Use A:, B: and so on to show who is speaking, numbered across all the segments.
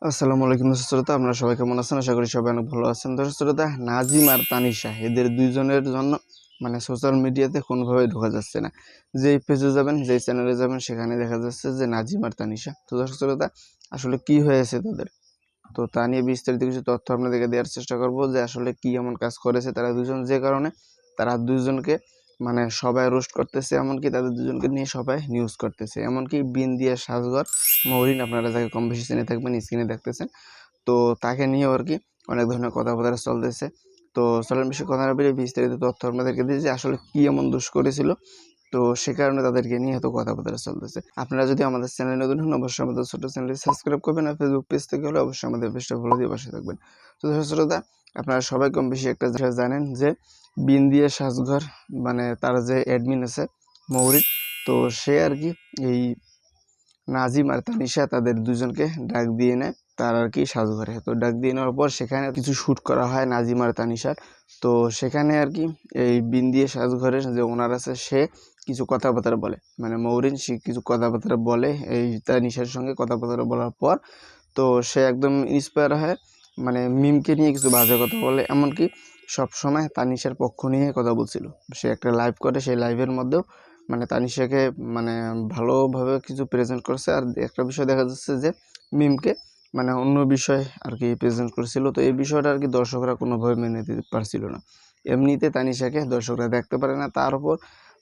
A: আসসালামু আলাইকুম দর্শক শ্রোতা, আপনারা সবাই কেমন আছেন? আশা করি সবাই অনেক ভালো আছেন। দর্শক শ্রোতা, নাজিম আর তানিশা এদের দুইজনের জন্য সোশ্যাল মিডিয়াতে কোনোভাবেই ঢোকা যাচ্ছে না। যেই পেজে যাবেন, যেই চ্যানেলে যাবেন, সেখানে দেখা যাচ্ছে যে নাজিম আর তানিশা। তো দর্শক শ্রোতা, আসলে কি হয়েছে তাদের? তো তা নিয়ে বিস্তারিত কিছু তথ্য আপনাদেরকে দেওয়ার চেষ্টা করব যে আসলে কি এমন কাজ করেছে তারা দুজন, যে কারণে তারা দুজনকে সবাই রোস্ট করতেছে, এমনকি তাদের দুজনকে নিয়ে সবাই নিউজ করতেছে। এমনকি বিন্দিয়া সাজঘর মহরিন, আপনারা যাকে কম বেশি চিনে থাকবেন, স্ক্রিনে দেখতেছেন। তো তাকে নিয়েও আর কি অনেক ধরনের কথাবার্তা চলতেছে। তো চলেন বেশি কথা না বলে বিস্তারিত তথ্য আপনাদেরকে দিই যে আসলে কি এমন দোষ করেছিল, তো সে কারণে তাদেরকে নিয়ে এত কথাবার্তা চলতেছে। আপনারা যদি আমাদের চ্যানেলে নতুন হন, অবশ্যই আমাদের ছোট চ্যানেলটি সাবস্ক্রাইব করবেন, আর ফেসবুক পেজ থেকে হলে অবশ্যই আমাদের পেজটা ফলো দিয়ে পাশে থাকবেন। তো দর্শক শ্রোতা, আপনারা সবাই কম বেশি একটা জিনিস জানেন যে বিন্দিয়া সাজঘর তার যে অ্যাডমিন আছে মৌরিক, তো সে আর কি এই নাজিম আর তানিশা তাদের দুজনকে ডাক দিয়ে নেয় তার আর কি সাজঘরে। তো ডাক দিয়ে নেওয়ার পর সেখানে কিছু শ্যুট করা হয় নাজিম আর তানিশার। তো সেখানে আর কি এই বিন্দিয়া সাজঘরের যে ওনার আছে, সে কিছু কথাবার্তা বলে, মৌরিন সে কিছু কথাবার্তা বলে এই তানিশার সঙ্গে কথাবার্তা বলার পর তো সে একদম ইন্সপায়ার হয়, মিমকে নিয়ে কিছু বাজে কথা বলে। এমনকি সবসময় তানিশার পক্ষ নিয়ে কথা বলছিল। সে একটা লাইভ করে, সেই লাইভের মধ্যেও তানিশাকে ভালোভাবে কিছু প্রেজেন্ট করছে। আর একটা বিষয় দেখা যাচ্ছে যে মিমকে অন্য বিষয় আর কি প্রেজেন্ট করছিল। তো এই বিষয়টা আর কি দর্শকরা কোনোভাবে মেনে নিতে পারছিল না। এমনিতে তানিশাকে দর্শকরা দেখতে পারে না, তার উপর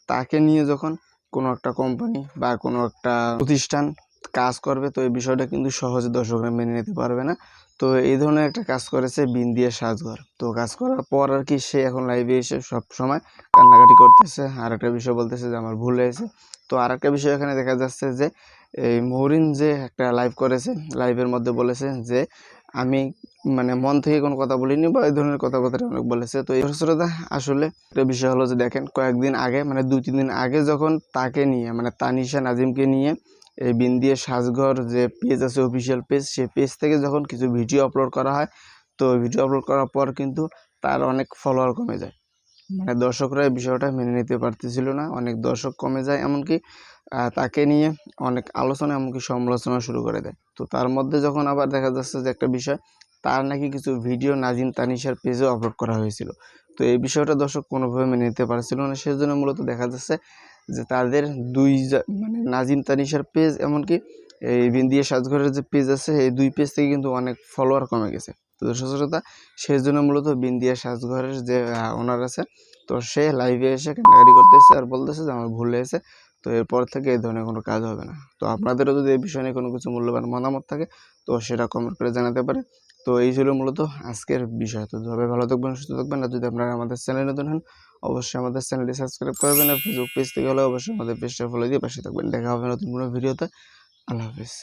A: তাকে নিয়ে যখন কোনো একটা কোম্পানি বা কোনো একটা প্রতিষ্ঠান কাজ করবে, তো এই বিষয়টা কিন্তু সহজে দর্শকরা মেনে নিতে পারবে না। তো এই ধরনের একটা কাজ করেছে বিন্দিয়া সাজঘর। তো কাজ করার পর আর কি সে এখন লাইভে এসে সব সময় কান্নাকাটি করতেছে, আর একটা বিষয় বলতেছে যে আমার ভুল হয়েছে। তো আর একটা বিষয় এখানে দেখা যাচ্ছে যে এই মহরিন যে একটা লাইভ করেছে, লাইভের মধ্যে বলেছে যে আমি মন থেকে কোনো কথা বলিনি, বা এই ধরনের কথাবার্তা অনেক বলেছে। তো এই শ্রোতা, আসলে একটা বিষয় হলো যে দেখেন, কয়েকদিন আগে 2-3 দিন আগে যখন তাকে নিয়ে তানিশা নাজিমকে নিয়ে এই বিন্দিয়া সাজঘর যে পেজ আছে, অফিসিয়াল পেজ, সেই পেজ থেকে যখন কিছু ভিডিও আপলোড করা হয়, তো ভিডিও আপলোড করার পর কিন্তু তার অনেক ফলোয়ার কমে যায়। দর্শকরা এই বিষয়টা মেনে নিতে পারতেছিল না, অনেক দর্শক কমে যায়। এমনকি তাকে নিয়ে অনেক আলোচনা, এমনকি সমালোচনা শুরু করে দেয়। তো তার মধ্যে যখন আবার দেখা যাচ্ছে যে একটা বিষয়, তার নাকি কিছু ভিডিও নাজিম তানিশার পেজে আপলোড করা হয়েছিল। তো এই বিষয়টা দর্শক কোনোভাবে মেনে নিতে পারছিল না। সেজন্য মূলত দেখা যাচ্ছে যে তাদের নাজিম তানিশার পেজ, এমনকি এই বিন্দিয়া সাজঘরের যে পেজ আছে, এই দুই পেজ থেকে কিন্তু অনেক ফলোয়ার কমে গেছে। তো দর্শক শ্রোতা, সেই জন্য মূলত বিন্দিয়া সাজঘরের যে ওনার আছে, তো সে লাইভে এসে কান্নাকাটি করতেছে আর বলতেছে যে আমার ভুল হয়েছে। তো এরপর থেকে এই ধরনের কোনো কাজ হবে না। তো আপনাদেরও যদি এই বিষয় নিয়ে কোনো কিছু মূল্যবান মতামত থাকে, তো সেটা কমেন্ট করে জানাতে পারে। তো এই ছিল মূলত আজকের বিষয়। তো সবাই ভালো থাকবেন, সুস্থ থাকবেন। আর যদি আপনারা আমাদের চ্যানেলে নতুন হন, অবশ্যই আমাদের চ্যানেলটি সাবস্ক্রাইব করবেন, আর ফেসবুক পেজ থেকে হলে অবশ্যই আমাদের পেজটা ফলো দিয়ে পাশে থাকবেন। দেখা হবে নতুন কোনো ভিডিওতে। আল্লাহ হাফিজ।